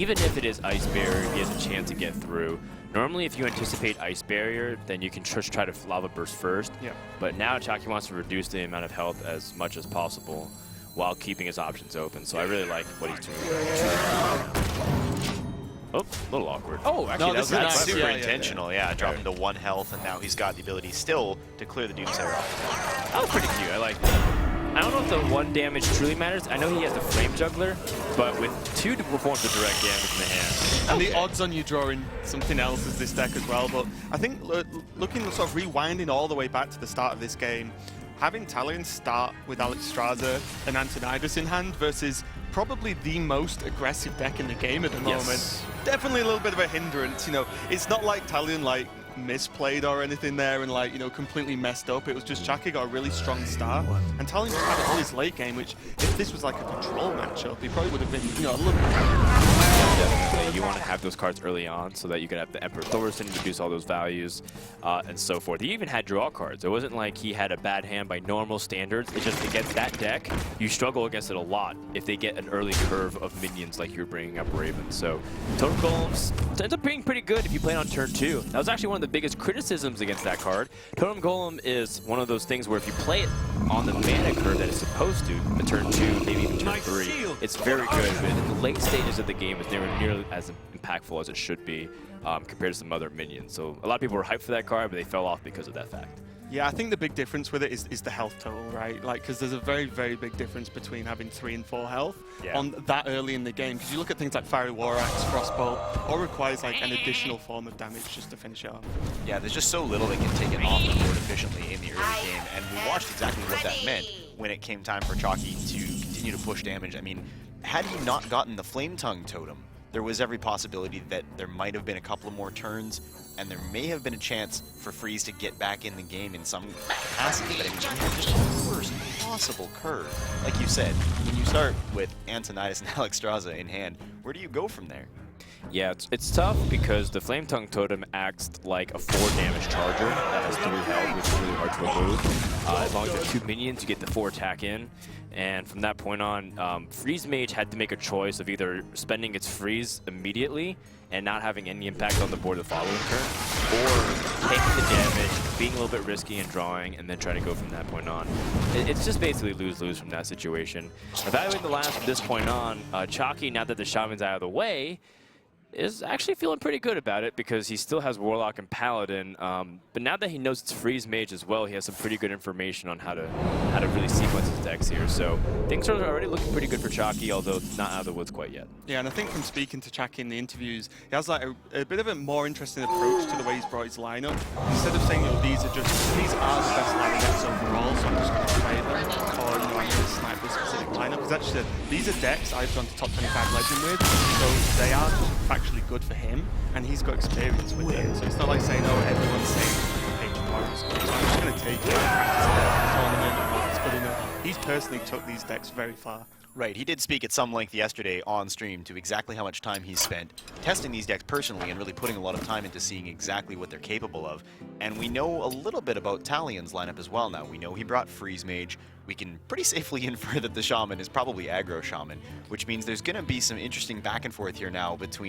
Even if it is Ice Barrier, he has a chance to get through. Normally, if you anticipate Ice Barrier, then you can just try to Lava Burst first. Yeah. But now Chalky wants to reduce the amount of health as much as possible while keeping his options open. So I really like what he's doing. Oh, a little awkward. Oh, actually, No, that's nice. Super Yeah, intentional, yeah. Dropping to 1 health, and now he's got the ability still to clear the Doomsayer off. That was pretty cute. I like that. I don't know if the 1 damage truly matters. I know he has the Flame Juggler, but with 2 to perform the direct damage in the hand. And the odds on you drawing something else is this deck as well. But I think looking sort of rewinding all the way back to the start of this game, having Talion start with Alexstrasza and Antonidas in hand versus probably the most aggressive deck in the game at the moment. Definitely a little bit of a hindrance. You know, it's not like Talion misplayed or anything there and completely messed up. It was just Chalky got a really strong start, and Talion just had all his late game, which if this was like a control matchup, he probably would have been, a little bit. Definitely, you want to have those cards early on so that you can have the Emperor Thaurissan reduce all those values and so forth. He even had draw cards. It wasn't like he had a bad hand by normal standards. It's just against that deck, you struggle against it a lot if they get an early curve of minions like you're bringing up Raven. So Totem Golems ends up being pretty good if you play it on turn 2. That was actually one of the biggest criticisms against that card. Totem Golem is one of those things where if you play it on the mana curve that it's supposed to, the turn 2, maybe even turn 3, it's very good. But in the late stages of the game, it's never nearly as impactful as it should be compared to some other minions. So a lot of people were hyped for that card, but they fell off because of that fact. Yeah, I think the big difference with it is the health total, right? Because there's a very, very big difference between having 3 and 4 health on that early in the game. Because you look at things like Fiery War Axe, Frostbolt, all requires an additional form of damage just to finish it off. Yeah, there's just so little that can take it off the board efficiently in the early game, and we watched exactly what that meant when it came time for Chalky to continue to push damage. I mean, had he not gotten the Flame Tongue Totem, there was every possibility that there might have been a couple of more turns, and there may have been a chance for Freeze to get back in the game in some capacity, but I mean, you had just the worst possible curve. Like you said, when you start with Antonidas and Alexstrasza in hand, where do you go from there? Yeah, it's tough because the Flame Tongue Totem acts like a 4 damage charger that has 3 health, which is really hard to remove. As long as you have 2 minions, you get the 4 attack in. And from that point on, Freeze Mage had to make a choice of either spending its freeze immediately and not having any impact on the board the following turn, or taking the damage, being a little bit risky and drawing, and then trying to go from that point on. It's just basically lose-lose from that situation. Evaluating the lineup from this point on, Chalky, now that the Shaman's out of the way, is actually feeling pretty good about it because he still has Warlock and Paladin, but now that he knows it's Freeze Mage as well, he has some pretty good information on how to really sequence his decks here. So things are already looking pretty good for Chalky, although not out of the woods quite yet. Yeah, and I think from speaking to Chalky in the interviews, he has a bit of a more interesting approach to the way he's brought his lineup. Instead of saying, these are the best lineup decks overall, so I'm just going to play them, or I'm going to snipe this specific lineup. Because actually, these are decks I've gone to top 25 Legend with, so they are actually good for him, and he's got experience with them. So it's not like saying, everyone's saying Page Torrance. So I'm just going to take it and practice it at the tournament and hope it's good enough. He's personally took these decks very far. Right, he did speak at some length yesterday on stream to exactly how much time he's spent testing these decks personally and really putting a lot of time into seeing exactly what they're capable of. And we know a little bit about Talion's lineup as well now. We know he brought Freeze Mage. We can pretty safely infer that the Shaman is probably aggro Shaman, which means there's going to be some interesting back and forth here now between